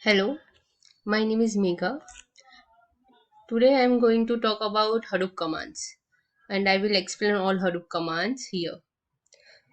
Hello, my name is Megha. Today I am going to talk about Hadoop commands and I will explain all Hadoop commands here.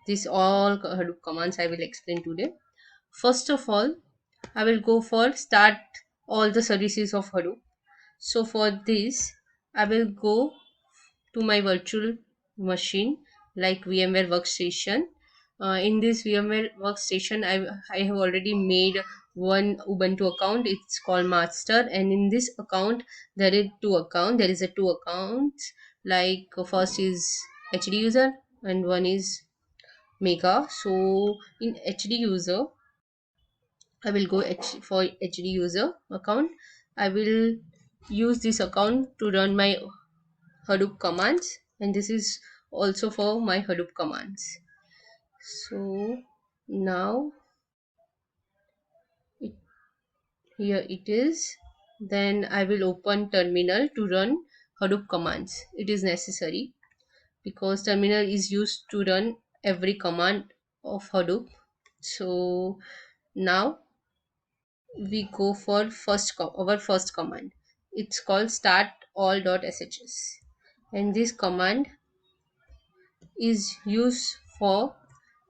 These all Hadoop commands I will explain today. First of all, I will go for start all the services of Hadoop. So for this, I will go to my virtual machine like VMware Workstation. In this VMware Workstation, I have already made one Ubuntu account. It's called Master, and in this account there is two account. There is a two accounts. Like first is HD user and one is Mega. So in HD user, I will go for HD user account. I will use this account to run my Hadoop commands, and this is also for my Hadoop commands. So now it, here it is. Then I will open terminal to run Hadoop commands. It is necessary because terminal is used to run every command of Hadoop. So now we go for our first command. It's called start all.shs, and this command is used for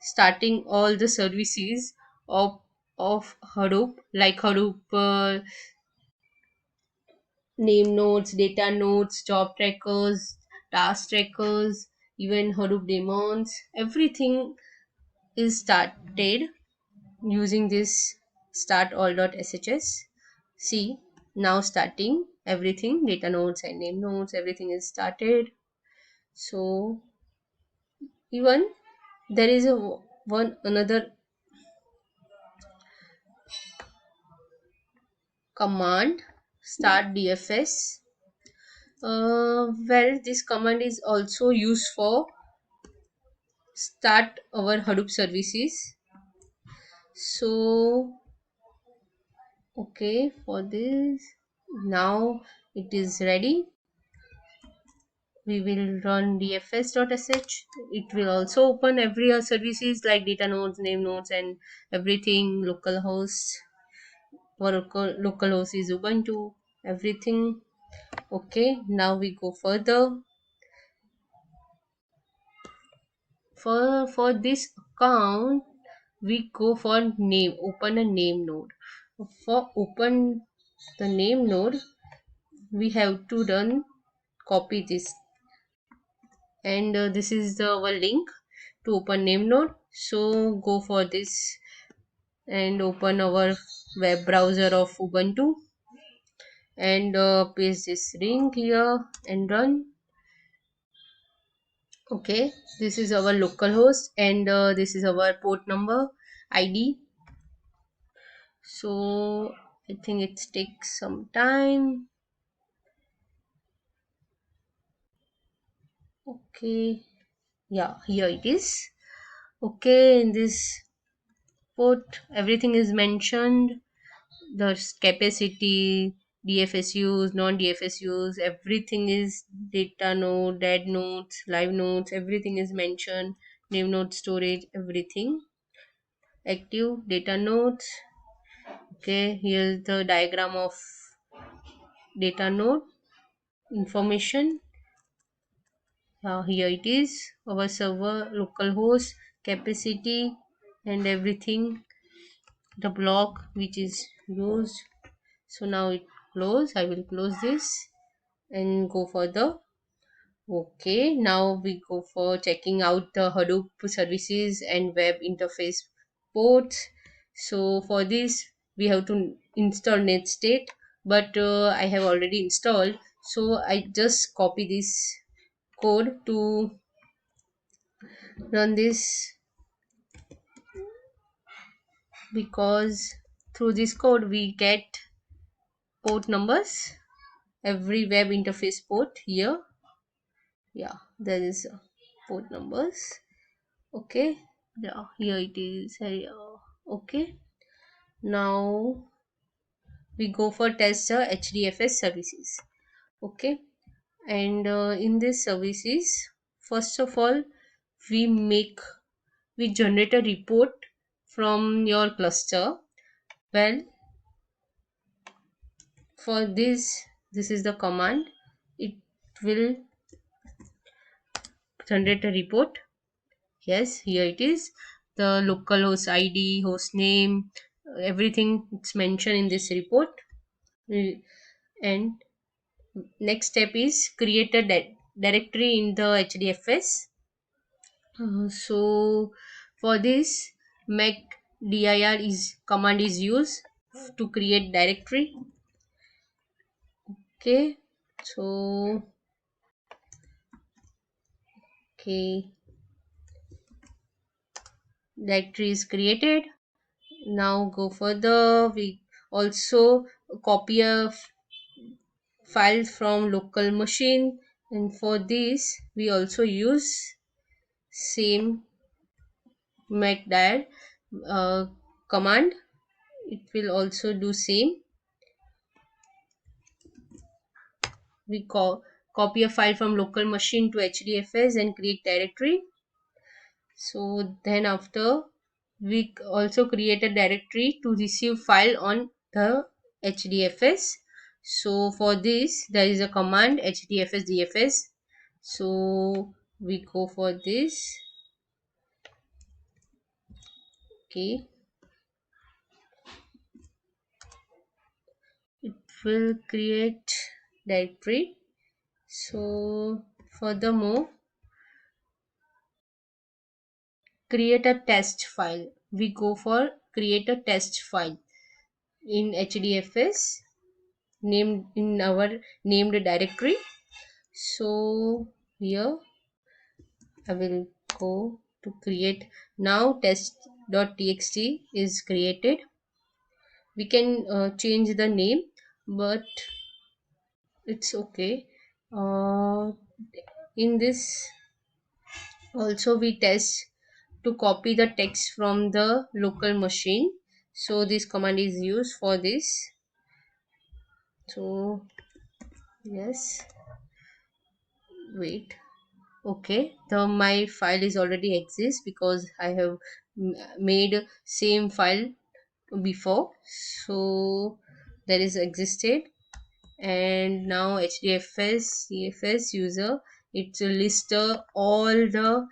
starting all the services of Hadoop, like Hadoop name nodes, data nodes, job trackers, task trackers, even Hadoop daemons. Everything is started using this start all.shs. See, now starting everything, data nodes and name nodes, everything is started. So even there is a one another command, start dfs. Well, this command is also used for start our Hadoop services. So okay, for this, now it is ready. We will run dfs.sh. It will also open every services like data nodes, name nodes, and everything. Localhost, for localhost is Ubuntu, everything. Okay, now we go further. For this account, we go for name, open a name node. For open the name node, we have to run copy this, and this is our link to open name node. So go for this and open our web browser of Ubuntu and paste this link here and run. Okay, this is our localhost, and this is our port number ID. So I think it takes some time. Okay, yeah, here it is. Okay, in this port everything is mentioned, the capacity, DFSUs, non-DFSUs, everything is data node, dead nodes, live nodes, everything is mentioned, name node storage, everything. Active data nodes. Okay, here's the diagram of data node information. Here it is, our server, localhost, capacity, and everything, the block which is used. So now it close. I will close this and go further. Okay, now we go for checking out the Hadoop services and web interface ports. So for this, we have to install Netstate, but I have already installed. So I just copy this code to run this, because through this code we get port numbers, every web interface port here. Yeah, there is port numbers. Okay, yeah, here it is. Okay, now we go for test the HDFS services. Okay, and in these services, first of all, we make we generate a report from your cluster. Well, for this is the command. It will generate a report. Yes, here it is. The localhost id, host name, everything it's mentioned in this report. And next step is create a directory in the hdfs. So for this, make dir is command is used to create directory. Okay, so okay, directory is created. Now go further. We also copy a file from local machine, and for this we also use same make dir command. It will also do same. We copy a file from local machine to hdfs and create directory. So then after we also create a directory to receive file on the hdfs. So for this there is a command hdfs dfs. So we go for this. Okay, it will create directory. So furthermore, create a test file. We go for create a test file in hdfs named in our named directory. So here I will go to create. Now test.txt is created. We can change the name, but it's okay. In this also we test to copy the text from the local machine. So this command is used for this. So yes, wait. Okay, the my file is already exists because I have made same file before. So there is existed. And now hdfs cfs user, it's a list all the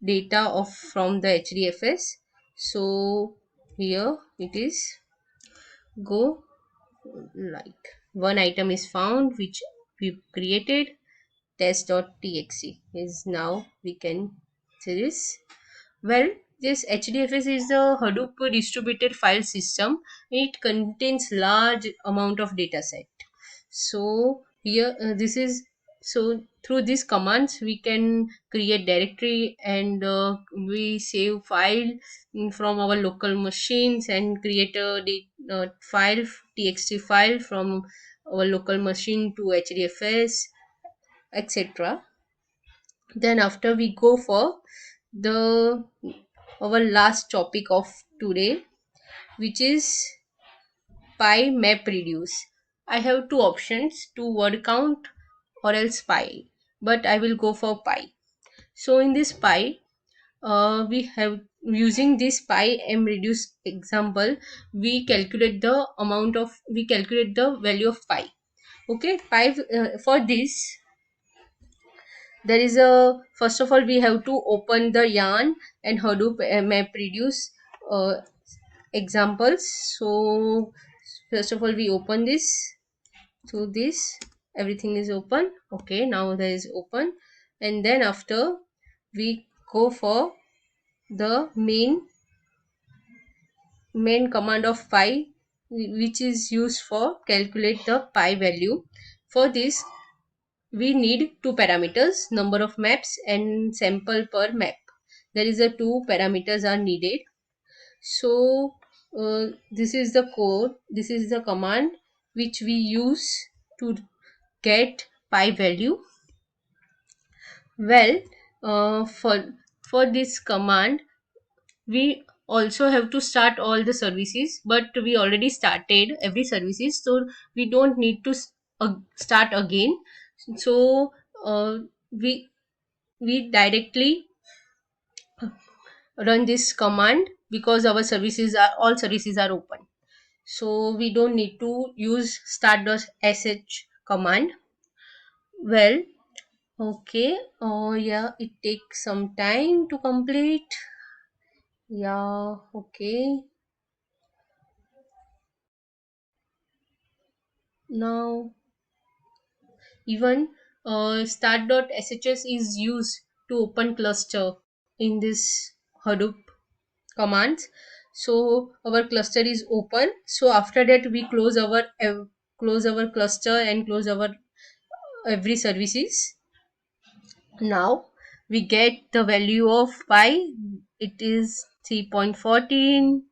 data of from the hdfs. So here it is. Go like one item is found which we created. Test.txt is now we can see this. Well, this HDFS is the Hadoop distributed file system. It contains large amount of data set. So here this is, so through these commands we can create directory, and we save file from our local machines and create a file txt file from our local machine to HDFS, etc. Then after we go for the our last topic of today, which is pi map reduce. I have two options, to word count or else pi, but I will go for pi. So in this pi, we have using this pi m reduce example, we calculate the value of pi. Okay, pi for this there is a, first of all we have to open the yarn and Hadoop map reduce examples. So first of all we open this. So this everything is open. Okay, now there is open, and then after we go for the main command of pi, which is used for calculate the pi value. For this we need two parameters, number of maps and sample per map. There is a two parameters are needed. So this is the code, this is the command which we use to get pi value. Well, for this command we also have to start all the services, but we already started every services, so we don't need to start again. So we we directly run this command because our services are all services are open. so we don't need to use start.sh command. Well, okay. Oh yeah, it takes some time to complete. Yeah, okay. Now even start.shs is used to open cluster in this Hadoop commands. So our cluster is open. So after that we close our cluster and close our every services. Now we get the value of pi. It is 3.14.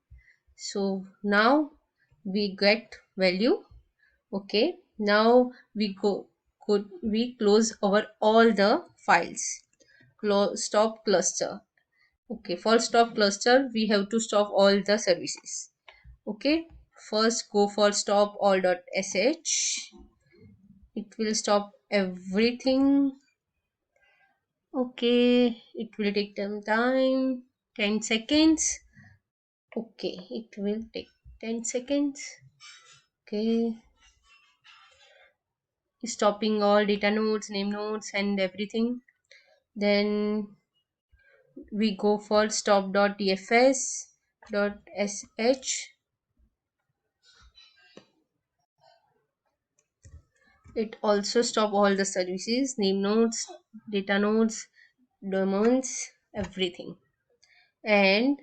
So now we get value. Okay, now we close our all the files. Stop cluster. Okay, for stop cluster we have to stop all the services. Okay, first go for stop all.sh. It will stop everything. Okay, it will take some time, 10 seconds. Okay, it will take 10 seconds. Okay, stopping all data nodes, name nodes, and everything. Then we go for stop.dfs.sh. It also stop all the services, name nodes, data nodes, domains, everything. And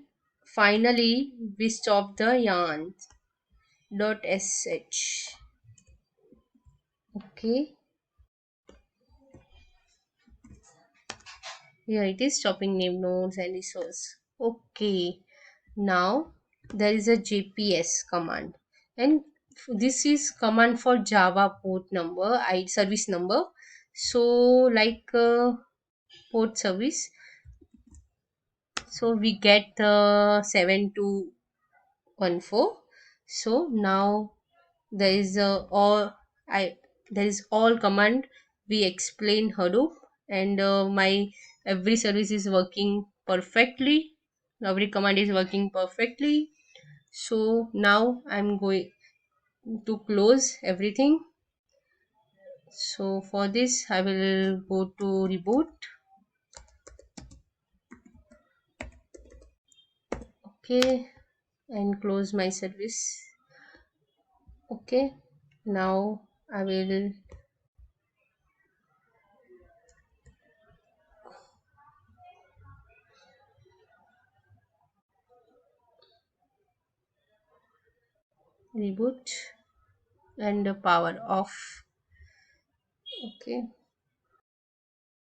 finally we stop the yarn.sh. Okay, here it is stopping name nodes and resource. Okay, now there is a jps command, and this is command for java port number, service number. So like port service, so we get the 7214. So now there is a all I there is all command we explain Hadoop, and my every service is working perfectly. Every command is working perfectly. So now I'm going to close everything. So for this I will go to reboot. Okay, and close my service. Okay, now I will reboot and power off. Okay,